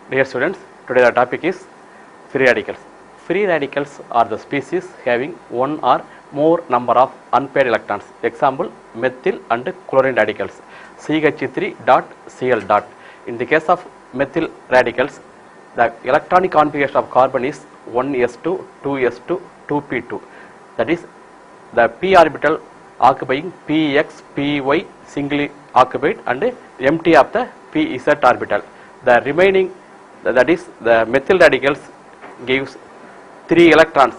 Dear students, today the topic is free radicals. Free radicals are the species having one or more number of unpaired electrons. Example, methyl and chlorine radicals, CH3 dot Cl dot. In the case of methyl radicals, the electronic configuration of carbon is 1s2, 2s2, 2p2. That is, the p orbital occupying px, py singly occupied and empty of the pz orbital. The remaining, that is, the methyl radicals gives 3 electrons,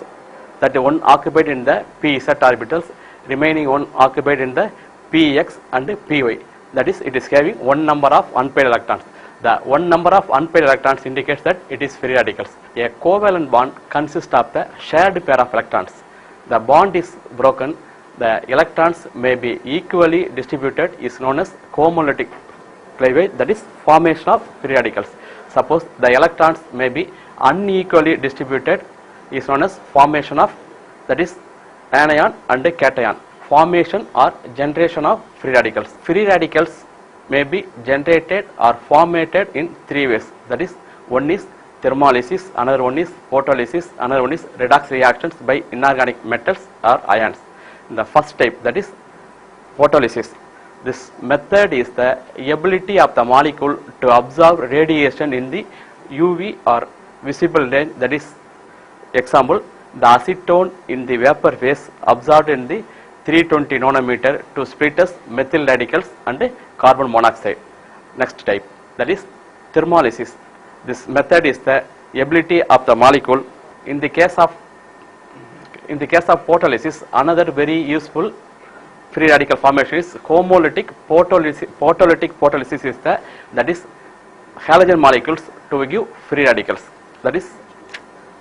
that one occupied in the pz orbitals, remaining one occupied in the px and py. That is, it is having one number of unpaired electrons. The one number of unpaired electrons indicates that it is free radicals. A covalent bond consists of the shared pair of electrons. The bond is broken, the electrons may be equally distributed, is known as homolytic cleavage, that is formation of free radicals. Suppose the electrons may be unequally distributed, is known as formation of, that is anion and cation, formation or generation of free radicals. Free radicals may be generated or formatted in 3 ways, that is, one is thermolysis, another one is photolysis, another one is redox reactions by inorganic metals or ions. In the first type, that is photolysis, this method is the ability of the molecule to absorb radiation in the UV or visible range, that is, example, the acetone in the vapor phase absorbed in the 320 nanometer to split as methyl radicals and carbon monoxide. Next type, that is thermolysis. This method is the ability of the molecule. In the case of photolysis, another very useful free radical formation is homolytic photolysis is the, that is halogen molecules to give free radicals, that is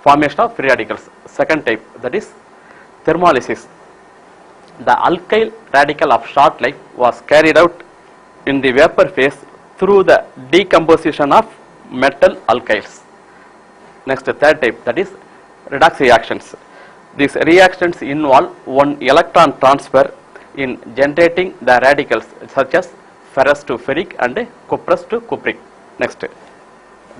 formation of free radicals. Second type, that is thermolysis. The alkyl radical of short life was carried out in the vapor phase through the decomposition of metal alkyls. Next, third type, that is redox reactions. These reactions involve one electron transfer in generating the radicals such as ferrous to ferric and cuprous to cupric. Next,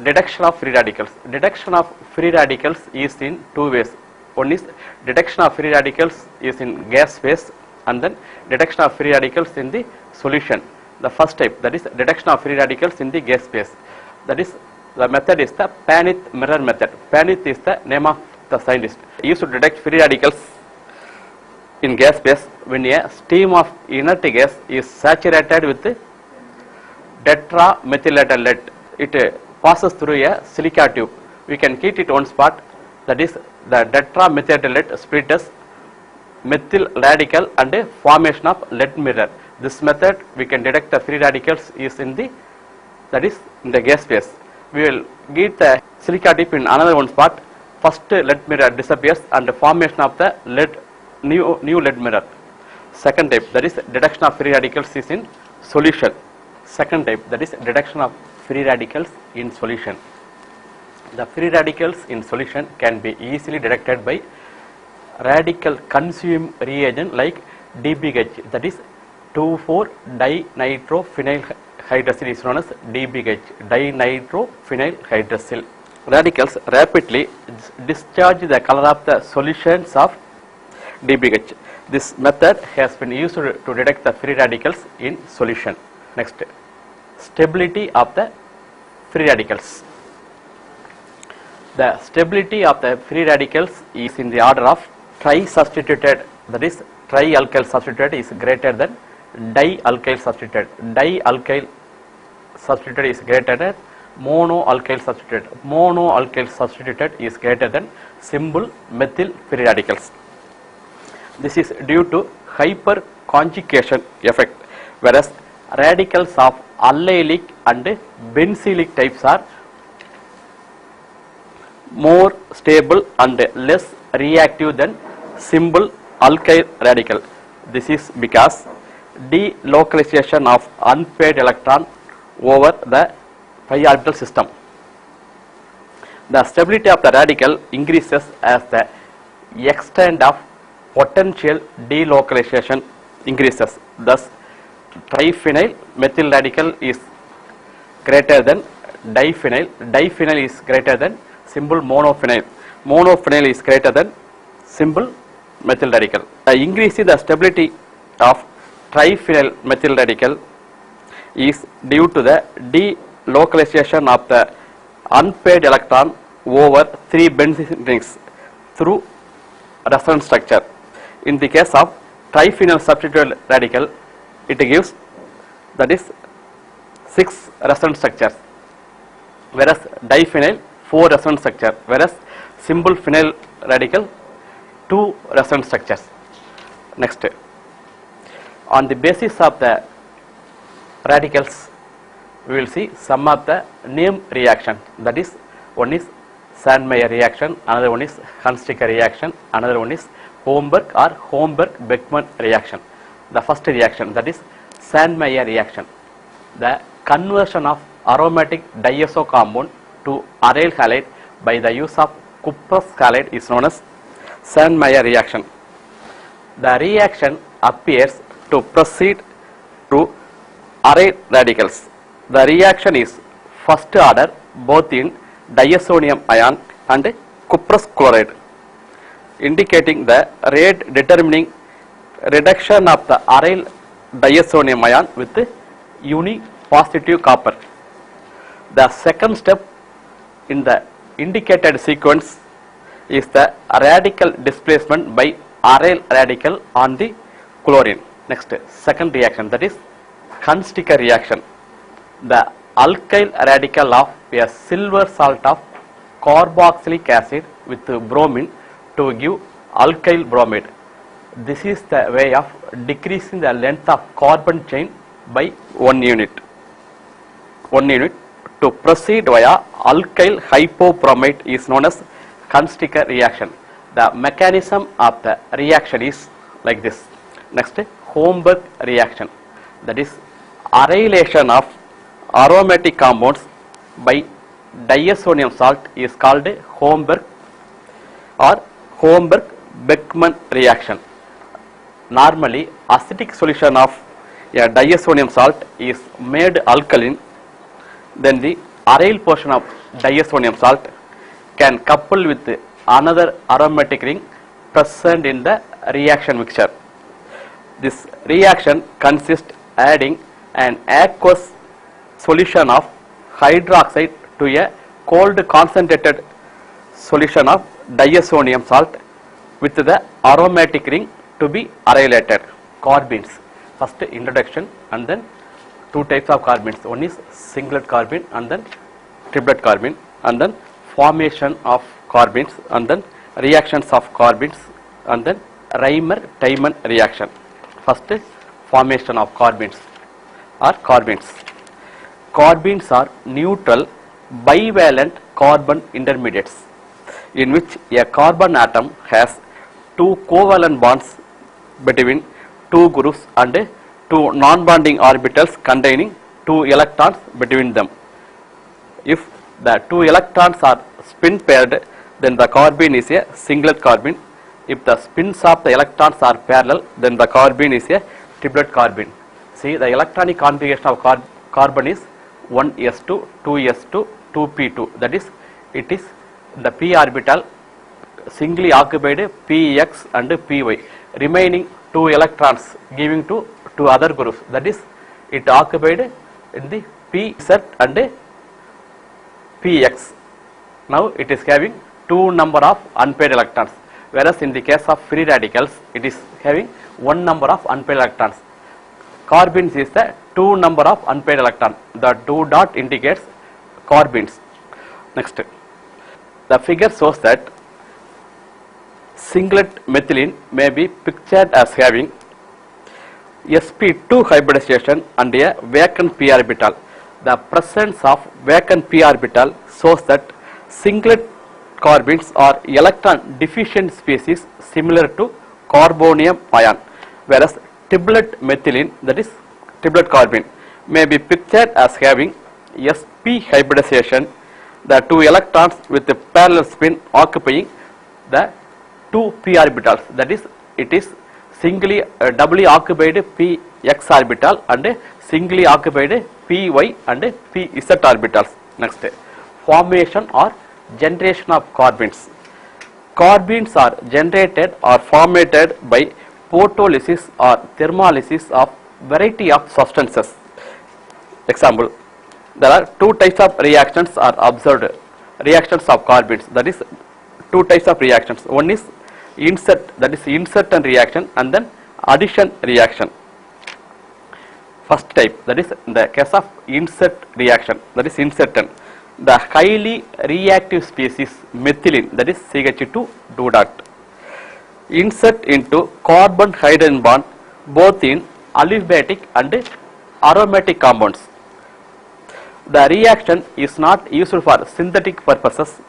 detection of free radicals. Detection of free radicals is in 2 ways. One is detection of free radicals is in gas phase, and then detection of free radicals in the solution. The first type, that is detection of free radicals in the gas phase. That is, the method is the Paneth mirror method. Paneth is the name of the scientist. He used to detect free radicals in gas phase when a stream of inert gas is saturated with tetramethylated lead. It passes through a silica tube. We can heat it one spot, that is the tetramethylated lead split as methyl radical and a formation of lead mirror. This method we can detect the free radicals is in the, that is in the gas phase. We will heat the silica tube in another one spot. First lead mirror disappears and the formation of the lead new lead mirror. Second type, that is detection of free radicals is in solution. Second type, that is detection of free radicals in solution. The free radicals in solution can be easily detected by radical consuming reagent like DBH, that is 2,4-dinitrophenyl hydroxyl is known as DBH, dinitrophenyl hydroxyl. Radicals rapidly discharge the color of the solutions of DBH. This method has been used to detect the free radicals in solution. Next, stability of the free radicals. The stability of the free radicals is in the order of tri-substituted, that is tri-alkyl substituted is greater than di-alkyl substituted. Di-alkyl substituted is greater than mono-alkyl substituted. Mono-alkyl substituted is greater than simple methyl free radicals. This is due to hyperconjugation effect, whereas radicals of allylic and benzylic types are more stable and less reactive than simple alkyl radical. This is because delocalization of unpaired electron over the pi orbital system. The stability of the radical increases as the extent of potential delocalization increases. Thus, triphenyl methyl radical is greater than diphenyl. Diphenyl is greater than simple monophenyl. Monophenyl is greater than simple methyl radical. Increasing the stability of triphenyl methyl radical is due to the delocalization of the unpaired electron over 3 benzene rings through resonance structure. In the case of triphenyl substituted radical, it gives, that is, 6 resonance structures, whereas diphenyl 4 resonance structure, whereas simple phenyl radical 2 resonance structures. Next, on the basis of the radicals, we will see some of the name reaction. That is, one is Sandmeyer reaction, another one is Hunziker reaction, another one is Homburg or Homburg-Beckmann reaction. The first reaction, that is Sandmeyer reaction. The conversion of aromatic diazo compound to aryl halide by the use of cuprous halide is known as Sandmeyer reaction. The reaction appears to proceed to aryl radicals. The reaction is first order both in diazonium ion and cuprous chloride, indicating the rate determining reduction of the aryl diazonium ion with unipositive copper. The second step in the indicated sequence is the radical displacement by aryl radical on the chlorine. Next, second reaction, that is Hunziker reaction. The alkyl radical of a silver salt of carboxylic acid with bromine to give alkyl bromide. This is the way of decreasing the length of carbon chain by 1 unit. 1 unit to proceed via alkyl hypobromide is known as Hunziker reaction. The mechanism of the reaction is like this. Next, Homburg reaction. That is arylation of aromatic compounds by diazonium salt is called Homburg or Homburg-Beckmann reaction. Normally, acidic solution of a diazonium salt is made alkaline. Then the aryl portion of diazonium salt can couple with another aromatic ring present in the reaction mixture. This reaction consists adding an aqueous solution of hydroxide to a cold concentrated solution of diazonium salt with the aromatic ring to be arylated. Carbenes. First introduction and then two types of carbenes. One is singlet carbene and then triplet carbene, and then formation of carbenes, and then reactions of carbenes, and then Reimer-Tiemann reaction. First, formation of carbenes or carbenes. Carbenes are neutral bivalent carbon intermediates in which a carbon atom has two covalent bonds between two groups and two non-bonding orbitals containing two electrons between them. If the two electrons are spin paired, then the carbene is a singlet carbene. If the spins of the electrons are parallel, then the carbene is a triplet carbene. See, the electronic configuration of carbon is 1s2, 2s2, 2p2. That is, it is the p orbital singly occupied px and py, remaining two electrons giving to two other groups. That is, it occupied in the pz and px. Now it is having two number of unpaired electrons, whereas in the case of free radicals it is having one number of unpaired electrons. Carbenes is the two number of unpaired electron. The two dot indicates carbenes. Next, the figure shows that singlet methylene may be pictured as having sp2 hybridization and a vacant p orbital. The presence of vacant p orbital shows that singlet carbenes are electron deficient species similar to carbonium ion, whereas triplet methylene, that is triplet carbene, may be pictured as having sp hybridization, the two electrons with the parallel spin occupying the two p orbitals. That is, it is singly doubly occupied px orbital and singly occupied py and pz orbitals. Next, formation or generation of carbons. Carbons are generated or formed by photolysis or thermolysis of variety of substances. Example, there are two types of reactions are observed. Reactions of carbons, that is two types of reactions. One is insert, that is insertion reaction, and then addition reaction. First type, that is in the case of insert reaction, that is insertion. The highly reactive species methylene, that is CH2 do not insert into carbon hydrogen bond both in aliphatic and aromatic compounds. The reaction is not used for synthetic purposes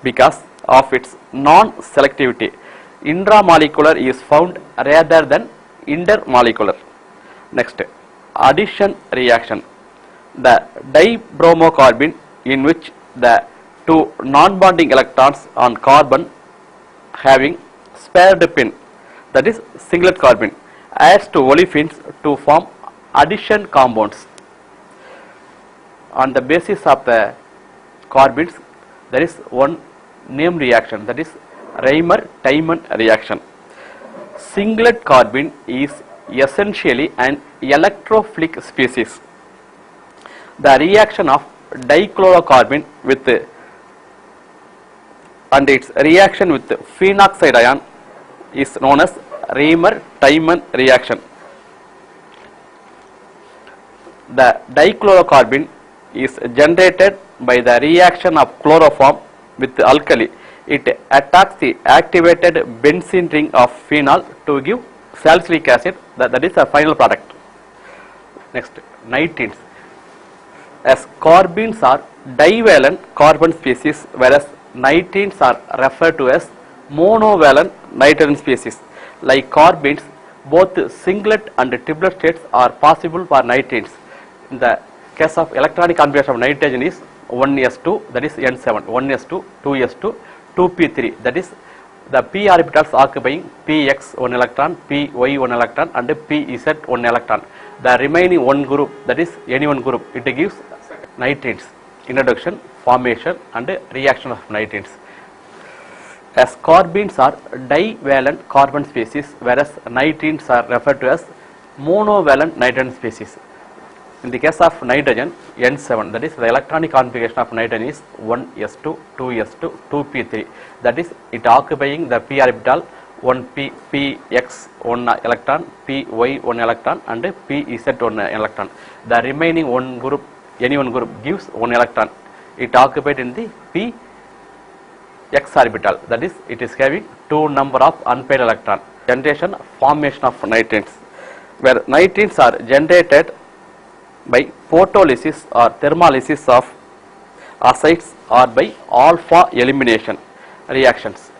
because of its non-selectivity. Intramolecular is found rather than intermolecular. Next, addition reaction. The dibromocarbon in which the two non-bonding electrons on carbon having spared pin, that is singlet carbon, adds to olefins to form addition compounds. On the basis of the carbons, there is one name reaction, that is Reimer-Tiemann reaction. Singlet carbon is essentially an electrophilic species. The reaction of dichlorocarbon with and its reaction with phenoxide ion is known as Reimer-Tiemann reaction. The dichlorocarbon is generated by the reaction of chloroform with alkali. It attacks the activated benzene ring of phenol to give salicylic acid, that is a final product. Next, nitrates. As carbons are divalent carbon species, whereas nitrates are referred to as monovalent nitrogen species. Like carbons, both singlet and triplet states are possible for nitrates. In the case of electronic configuration of nitrogen is 1s2, that is n7, 1s2, 2s2, 2p3, that is the p orbitals occupying px 1 electron, py 1 electron, and pz 1 electron. The remaining one group, that is any one group, it gives nitrates. Introduction, formation and reaction of nitrates. As carbons are divalent carbon species, whereas nitrates are referred to as monovalent nitrogen species. In the case of nitrogen, N7, that is the electronic configuration of nitrogen is 1s2, 2s2, 2p3, that is it occupying the p orbital 1p, px 1 electron, py 1 electron, and pz 1 electron. The remaining one group, any one group gives 1 electron. It occupied in the p x orbital, that is it is having 2 number of unpaired electron. Generation, formation of nitrates, where nitrates are generated by photolysis or thermolysis of acids or by alpha elimination reactions.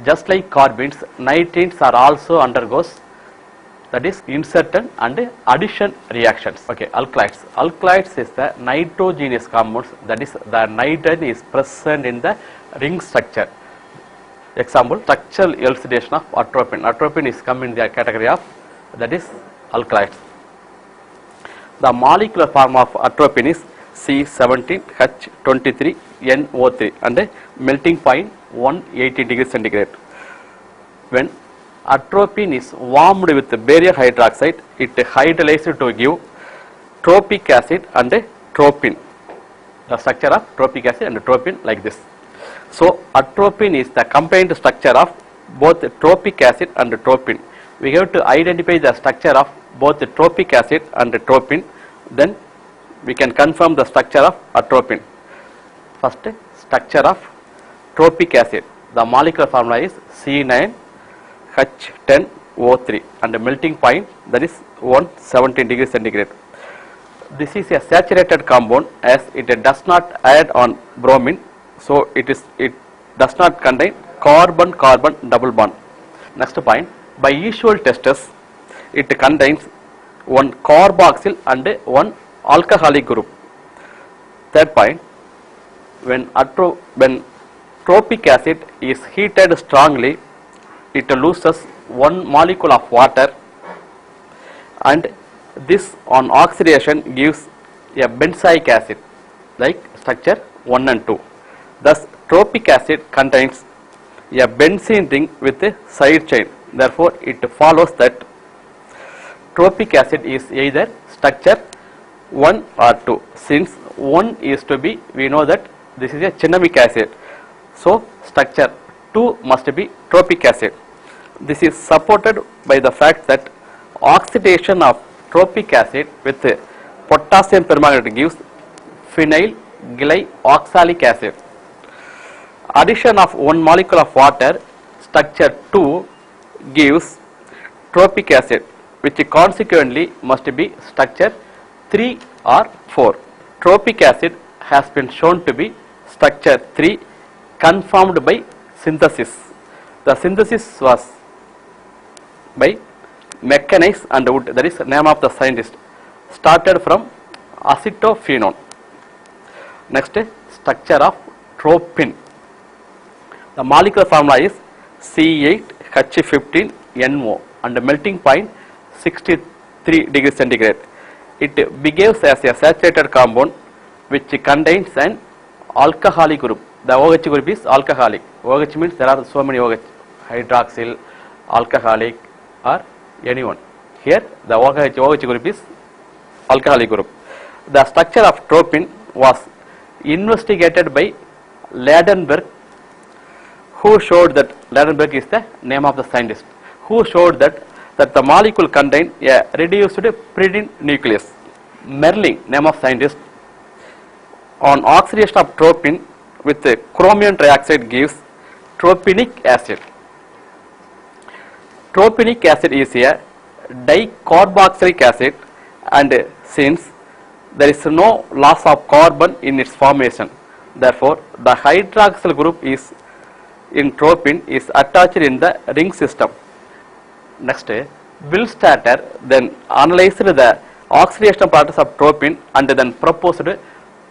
Just like carbons, nitrates are also undergoes, that is insertion and addition reactions. Okay, alkylates. Alkylates is the nitrogenous compounds, that is the nitrogen is present in the ring structure. Example, structural elucidation of atropine. Atropine is come in the category of, that is alkylates. The molecular form of atropine is C17H23NO3 and melting point 180 degrees centigrade. When atropine is warmed with barium hydroxide, it hydrolyzes to give tropic acid and tropine. The structure of tropic acid and tropine like this. So atropine is the combined structure of both tropic acid and tropine. We have to identify the structure of both the tropic acid and the tropine, then we can confirm the structure of atropine. First, structure of tropic acid. The molecular formula is C9H10O3 and the melting point, that is 117 degrees centigrade. This is a saturated compound as it does not add on bromine, so it does not contain carbon-carbon double bond. Next point, by usual tests, it contains one carboxyl and one alcoholic group. Third point, when tropic acid is heated strongly, it loses one molecule of water, and this on oxidation gives a benzoic acid like structure 1 and 2. Thus, tropic acid contains a benzene ring with a side chain. Therefore, it follows that tropic acid is either structure 1 or 2. Since 1 is to be, we know that this is a cinnamic acid. So, structure 2 must be tropic acid. This is supported by the fact that oxidation of tropic acid with potassium permanganate gives phenyl glyoxalic acid. Addition of one molecule of water, structure 2, gives tropic acid, which consequently must be structure 3 or 4. Tropic acid has been shown to be structure 3 confirmed by synthesis. The synthesis was by Mechanis and Wood, that is the name of the scientist, started from acetophenone. Next, structure of tropin. The molecular formula is C8H15NO and the melting point 63 degrees centigrade. It behaves as a saturated compound which contains an alcoholic group. The OH group is alcoholic. OH means there are so many OH, hydroxyl, alcoholic or anyone. Here the OH group is alcoholic group. The structure of tropin was investigated by Ladenburg, who showed that, Ladenburg is the name of the scientist, who showed that the molecule contained a reduced pyridine nucleus. Merlin, name of scientist, on oxidation of tropin with chromium trioxide gives tropinic acid. Tropinic acid is a dicarboxylic acid, and since there is no loss of carbon in its formation, therefore the hydroxyl group is in tropin is attached in the ring system. Next, Willstatter then analyzed the oxidation process of tropin and then proposed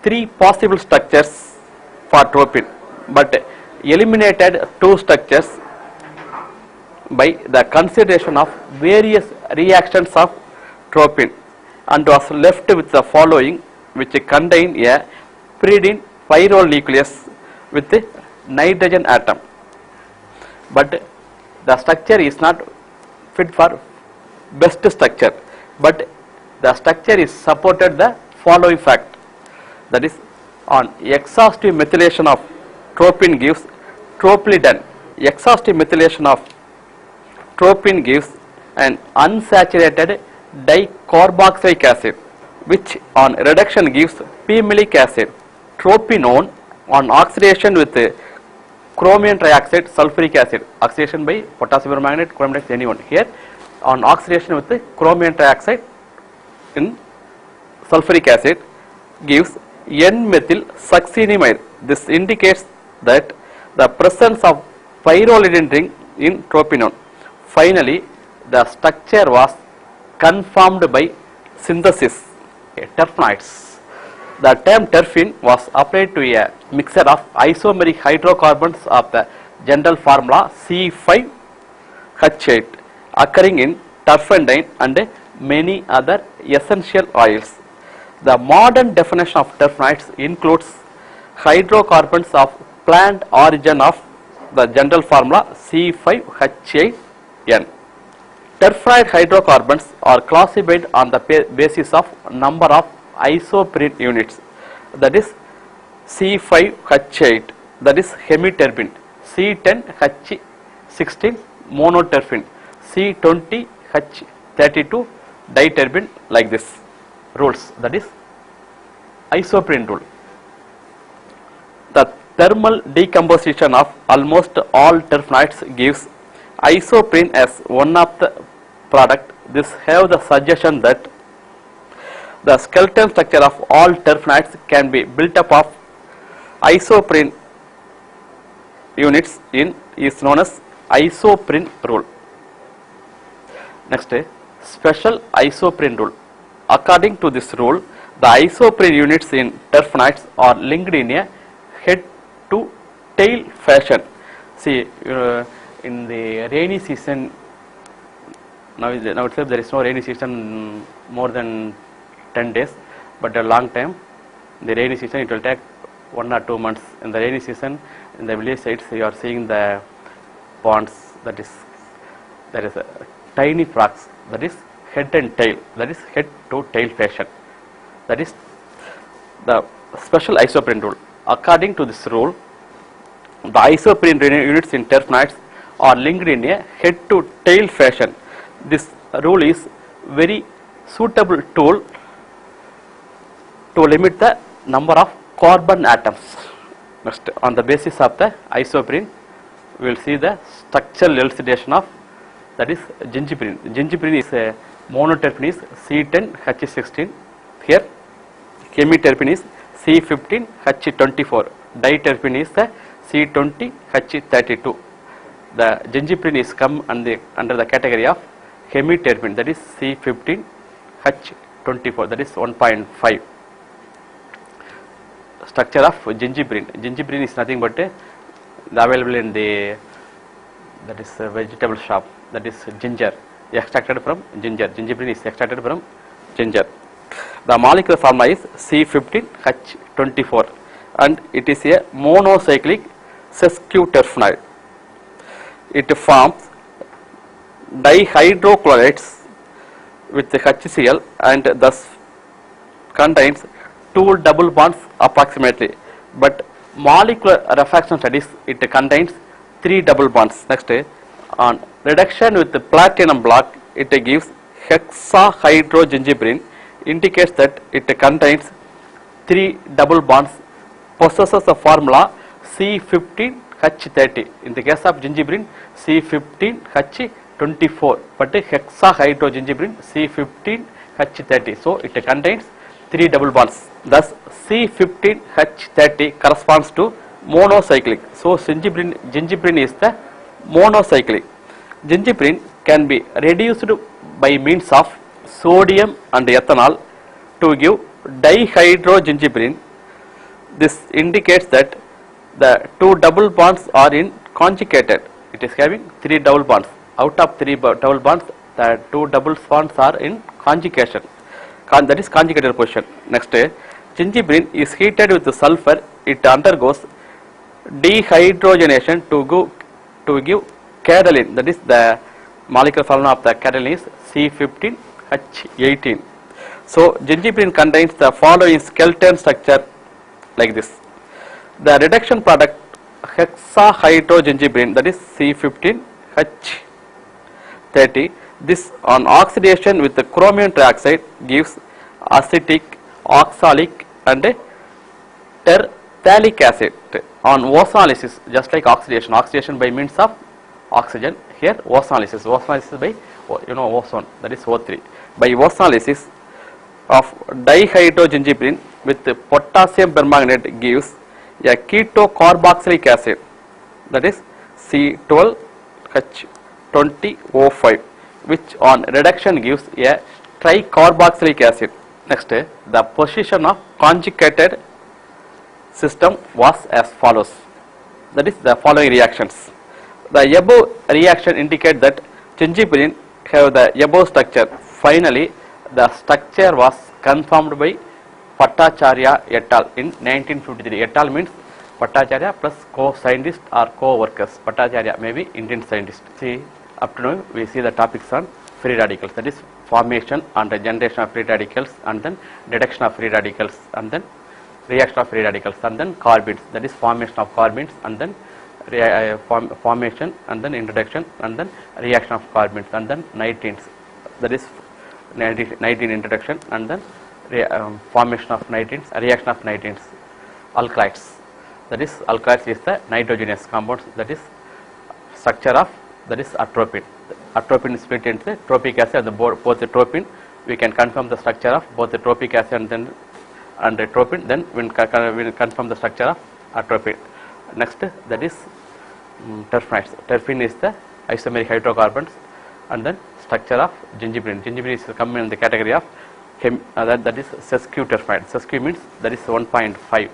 3 possible structures for tropin, but eliminated 2 structures by the consideration of various reactions of tropin, and was left with the following, which contain a pyridine pyrrole nucleus with a nitrogen atom. But the structure is not fit for best structure, but the structure is supported the following fact, that is, on exhaustive methylation of tropin gives troplidin. Exhaustive methylation of tropin gives an unsaturated dicarboxylic acid, which on reduction gives p-malic acid. Tropinone on oxidation with chromium trioxide sulfuric acid, oxidation by potassium permanganate, chromium trioxide, anyone. Here on oxidation with chromium trioxide in sulfuric acid gives N-methyl succinimide. This indicates that the presence of pyrrolidine ring in tropinone. Finally, the structure was confirmed by synthesis. Terpenoids. The term terpene was applied to a mixture of isomeric hydrocarbons of the general formula C5H8 occurring in turpentine and many other essential oils. The modern definition of terpenoids includes hydrocarbons of plant origin of the general formula C5H8N. Terpenoid hydrocarbons are classified on the basis of number of isoprene units, that is C5H8, that is hemiterpene, C10H16 monoterpene, C20H32 diterpene, like this rules, that is isoprene rule. The thermal decomposition of almost all terpenoids gives isoprene as one of the product. This have the suggestion that the skeleton structure of all terpenoids can be built up of isoprene units is known as isoprene rule. Next, special isoprene rule. According to this rule, the isoprene units in terpenoids are linked in a head to tail fashion. See, in the rainy season, now itself there is no rainy season more than 10 days, but a long time. The rainy season, it will take 1 or 2 months. In the rainy season, in the village sites, you are seeing the ponds, that is, there is a tiny frogs, that is head and tail, that is head to tail fashion. That is the special isoprene rule. According to this rule, the isoprene units in terpenoids are linked in a head to tail fashion. This rule is very suitable tool to limit the number of carbon atoms. Next, on the basis of the isoprene, we will see the structural elucidation of, that is gingiberine. Gingiberine is a monoterpene is C10H16. Here chemiterpene is C15H24. Diterpene is the C20H32. The gingiberine is come under the category of hemiterpene, that is C15H24, that is 1.5. Structure of gingiberine. Gingiberine is nothing but available in the, that is vegetable shop, that is ginger, extracted from ginger. Gingiberine is extracted from ginger. The molecular formula is C15H24 and it is a monocyclic sesquiterpenoid. It forms dihydrochlorides with HCl and thus contains 2 double bonds approximately, but molecular refraction studies it contains 3 double bonds. Next, on reduction with the platinum block, it gives hexahydrogingiberine, indicates that it contains 3 double bonds, possesses the formula C15H30. In the case of gingiberine, C15H24, but hexahydrogingiberine C15H30. So it contains 3 double bonds. Thus C15H30 corresponds to monocyclic. So gingiberine is the monocyclic. Gingiberine can be reduced by means of sodium and ethanol to give dihydrogingiberine. This indicates that the 2 double bonds are in conjugated. It is having 3 double bonds. Out of 3 double bonds, the 2 double bonds are in conjugation. That is conjugated position. Next, gingiberine is heated with the sulfur. It undergoes dehydrogenation to give cadolin. That is the molecular formula of the cadolin is C15H18. So gingiberine contains the following skeleton structure like this. The reduction product hexahydrogingiberine, that is C15H30. This on oxidation with the chromium trioxide gives acetic, oxalic and terphthalic acid. On ozonolysis, just like oxidation by means of oxygen, here ozonolysis by ozone, that is O3. By ozonolysis of dihydrogingiberine with potassium permanganate gives a ketocarboxylic acid, that is C12H20O5, which on reduction gives a tricarboxylic acid. Next, the position of conjugated system was as follows. That is the following reactions. The above reaction indicate that gingiberine have the above structure. Finally, the structure was confirmed by Bhattacharya et al. In 1953. Et al. Means Bhattacharya plus co-scientist or co-workers. Bhattacharya may be Indian scientist. See, up to now we see the topics on free radicals, that is formation and generation of free radicals, and then detection of free radicals, and then reaction of free radicals, and then carbons, that is formation of carbons, and then formation, and then introduction, and then reaction of carbons, and then nitrates, that is nitrate introduction, and then formation of nitrates, reaction of nitrates. Alkylates, that is alkylates is the nitrogenous compounds, that is structure of, that is atropine. Atropine is split into the tropic acid and both the tropine. We can confirm the structure of both the tropic acid and the tropine. Then we will confirm the structure of atropine. Next, that is terpenoids. Terpene is the isomeric hydrocarbons, and then structure of gingiberine. Gingiberine is coming in the category of that is sesquiterpenoid. Sesqu means that is 1.5.